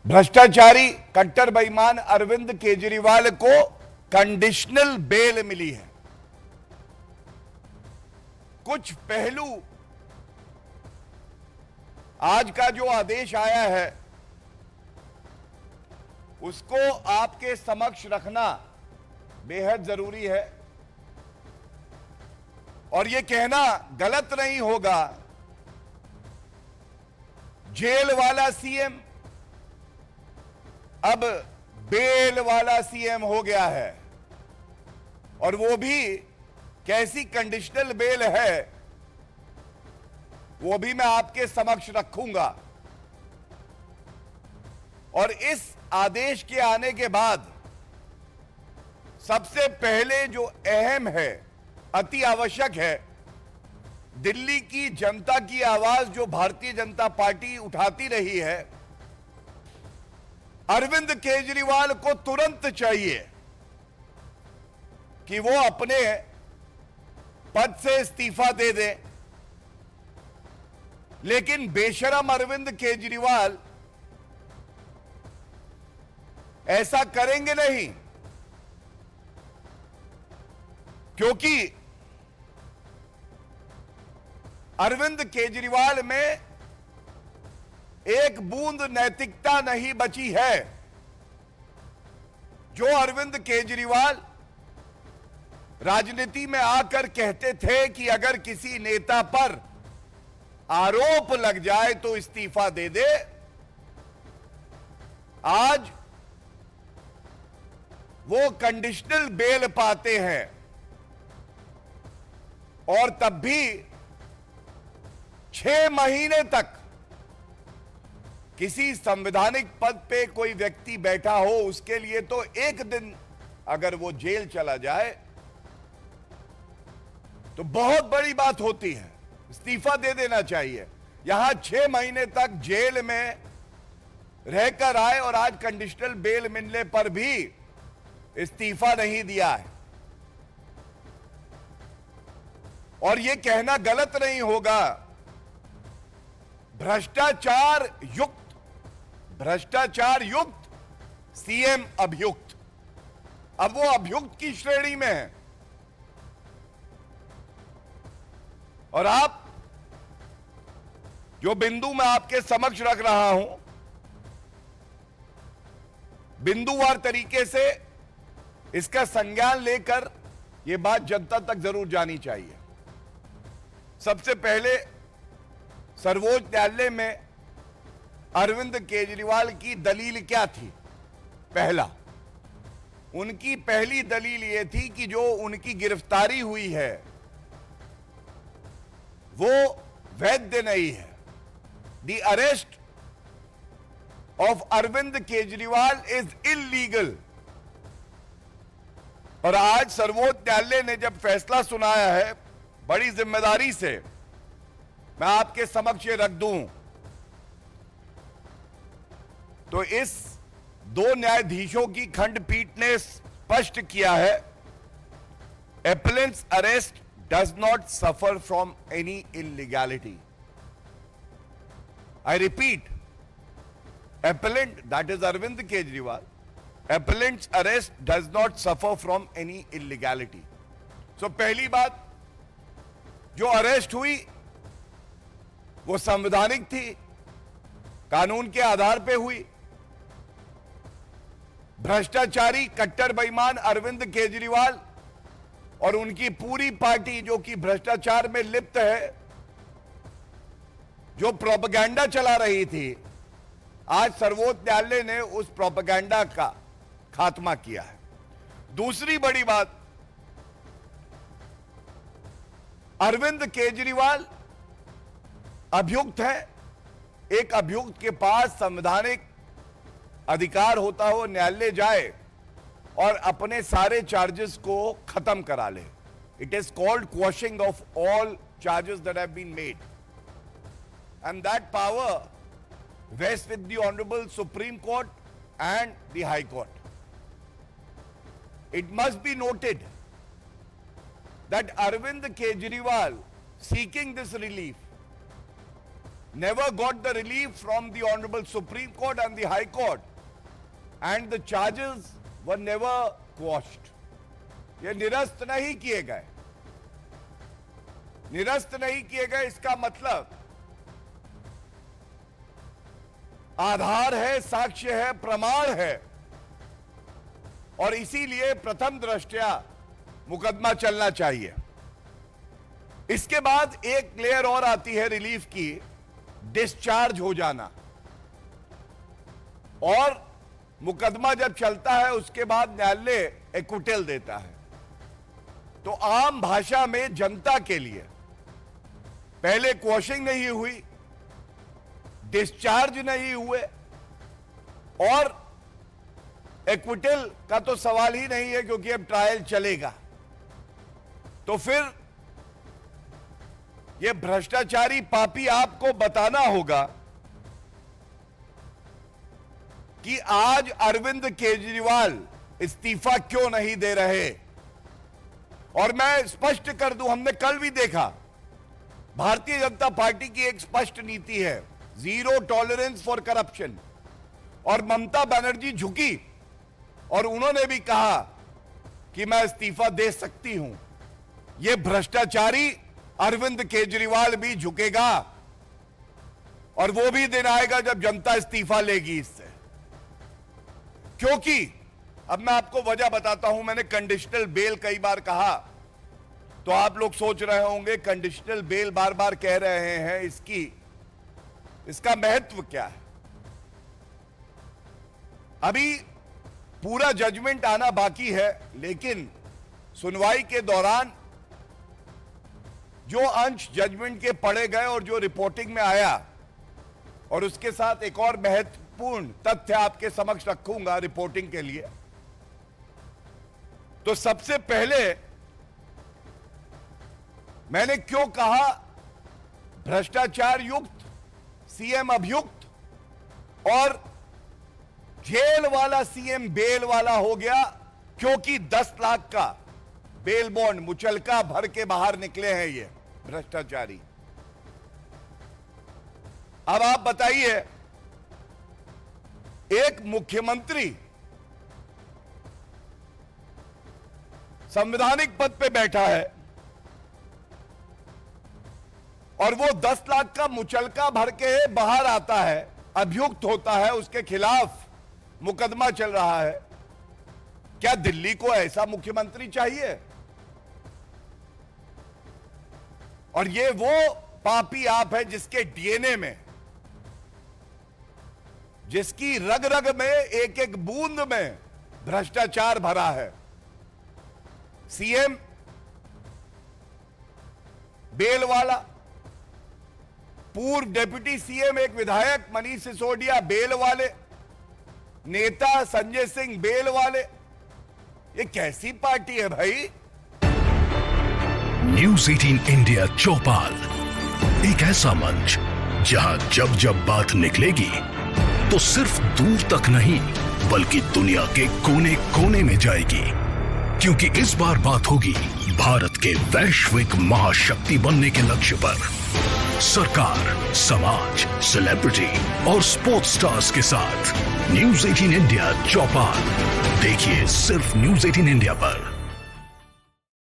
भ्रष्टाचारी कट्टर बेईमान अरविंद केजरीवाल को कंडीशनल बेल मिली है। कुछ पहलू आज का जो आदेश आया है उसको आपके समक्ष रखना बेहद जरूरी है और यह कहना गलत नहीं होगा जेल वाला सीएम अब बेल वाला सीएम हो गया है और वो भी कैसी कंडीशनल बेल है वो भी मैं आपके समक्ष रखूंगा। और इस आदेश के आने के बाद सबसे पहले जो अहम है, अति आवश्यक है, दिल्ली की जनता की आवाज जो भारतीय जनता पार्टी उठाती रही है, अरविंद केजरीवाल को तुरंत चाहिए कि वो अपने पद से इस्तीफा दे दे। लेकिन बेशरम अरविंद केजरीवाल ऐसा करेंगे नहीं, क्योंकि अरविंद केजरीवाल में एक बूंद नैतिकता नहीं बची है। जो अरविंद केजरीवाल राजनीति में आकर कहते थे कि अगर किसी नेता पर आरोप लग जाए तो इस्तीफा दे दे, आज वो कंडीशनल बेल पाते हैं और तब भी 6 महीने तक किसी संवैधानिक पद पे कोई व्यक्ति बैठा हो उसके लिए तो एक दिन अगर वो जेल चला जाए तो बहुत बड़ी बात होती है, इस्तीफा दे देना चाहिए। यहां 6 महीने तक जेल में रहकर आए और आज कंडीशनल बेल मिलने पर भी इस्तीफा नहीं दिया है। और यह कहना गलत नहीं होगा भ्रष्टाचार युक्त सीएम अभियुक्त, अब वो अभियुक्त की श्रेणी में है। और आप जो बिंदु मैं आपके समक्ष रख रहा हूं, बिंदुवार तरीके से इसका संज्ञान लेकर यह बात जनता तक जरूर जानी चाहिए। सबसे पहले सर्वोच्च न्यायालय में अरविंद केजरीवाल की दलील क्या थी? पहला, उनकी पहली दलील यह थी कि जो उनकी गिरफ्तारी हुई है वो वैध नहीं है। The arrest of Arvind Kejriwal is illegal. और आज सर्वोच्च न्यायालय ने जब फैसला सुनाया है, बड़ी जिम्मेदारी से मैं आपके समक्ष रख दूं, तो इस 2 न्यायाधीशों की खंडपीठ ने स्पष्ट किया है, appellant's arrest does not suffer from any illegality. I repeat, appellant, that is Arvind Kejriwal, appellant's arrest does not suffer from any illegality. So पहली बात, जो अरेस्ट हुई वो संवैधानिक थी, कानून के आधार पे हुई। भ्रष्टाचारी कट्टर बेईमान अरविंद केजरीवाल और उनकी पूरी पार्टी जो कि भ्रष्टाचार में लिप्त है, जो प्रोपेगेंडा चला रही थी, आज सर्वोच्च न्यायालय ने उस प्रोपेगेंडा का खात्मा किया है। दूसरी बड़ी बात, अरविंद केजरीवाल अभियुक्त है। एक अभियुक्त के पास संवैधानिक अधिकार होता हो न्यायालय जाए और अपने सारे चार्जेस को खत्म करा ले। It is called quashing of all charges that have been made, and that power vests with the honourable supreme court and the high court. It must be noted that Arvind Kejriwal seeking this relief never got the relief from the Honorable Supreme Court and the High Court, and the charges were never quashed. ये निरस्त नहीं किए गए, निरस्त नहीं किए गए। इसका मतलब आधार है, साक्ष्य है, प्रमाण है, और इसीलिए प्रथम दृष्टया मुकदमा चलना चाहिए। इसके बाद एक लेयर और आती है रिलीफ की, डिस्चार्ज हो जाना। और मुकदमा जब चलता है उसके बाद न्यायालय एक्विटल देता है। तो आम भाषा में जनता के लिए पहले क्वॉशिंग नहीं हुई, डिस्चार्ज नहीं हुए, और एक्विटल का तो सवाल ही नहीं है क्योंकि अब ट्रायल चलेगा। तो फिर यह भ्रष्टाचारी पापी आपको बताना होगा कि आज अरविंद केजरीवाल इस्तीफा क्यों नहीं दे रहे। और मैं स्पष्ट कर दूं, हमने कल भी देखा, भारतीय जनता पार्टी की एक स्पष्ट नीति है, जीरो टॉलरेंस फॉर करप्शन। और ममता बनर्जी झुकी और उन्होंने भी कहा कि मैं इस्तीफा दे सकती हूं। यह भ्रष्टाचारी अरविंद केजरीवाल भी झुकेगा, और वो भी दिन आएगा जब जनता इस्तीफा लेगी इससे। क्योंकि अब मैं आपको वजह बताता हूं। मैंने कंडीशनल बेल कई बार कहा, तो आप लोग सोच रहे होंगे कंडीशनल बेल बार बार कह रहे हैं, इसका महत्व क्या है। अभी पूरा जजमेंट आना बाकी है, लेकिन सुनवाई के दौरान जो अंश जजमेंट के पढ़े गए और जो रिपोर्टिंग में आया, और उसके साथ एक और महत्वपूर्ण तथ्य आपके समक्ष रखूंगा रिपोर्टिंग के लिए। तो सबसे पहले मैंने क्यों कहा भ्रष्टाचार युक्त, सीएम अभियुक्त, और जेल वाला सीएम बेल वाला हो गया, क्योंकि 10 लाख का बेल बॉन्ड मुचलका भर के बाहर निकले हैं ये भ्रष्टाचारी। अब आप बताइए, एक मुख्यमंत्री संवैधानिक पद पे बैठा है और वो 10 लाख का मुचलका भर के बाहर आता है, अभियुक्त होता है, उसके खिलाफ मुकदमा चल रहा है। क्या दिल्ली को ऐसा मुख्यमंत्री चाहिए? और ये वो पापी आप है जिसके डीएनए में, जिसकी रग रग में, एक एक बूंद में भ्रष्टाचार भरा है। सीएम बेल वाला, पूर्व डिप्टी सीएम एक विधायक मनीष सिसोदिया बेल वाले, नेता संजय सिंह बेल वाले। ये कैसी पार्टी है भाई? न्यूज़ 18 इंडिया चौपाल, एक ऐसा मंच जहां जब जब बात निकलेगी तो सिर्फ दूर तक नहीं बल्कि दुनिया के कोने कोने में जाएगी, क्योंकि इस बार बात होगी भारत के वैश्विक महाशक्ति बनने के लक्ष्य पर। सरकार, समाज, सेलिब्रिटी और स्पोर्ट्स स्टार्स के साथ न्यूज़ 18 इंडिया चौपाल देखिए सिर्फ न्यूज़ 18 इंडिया पर।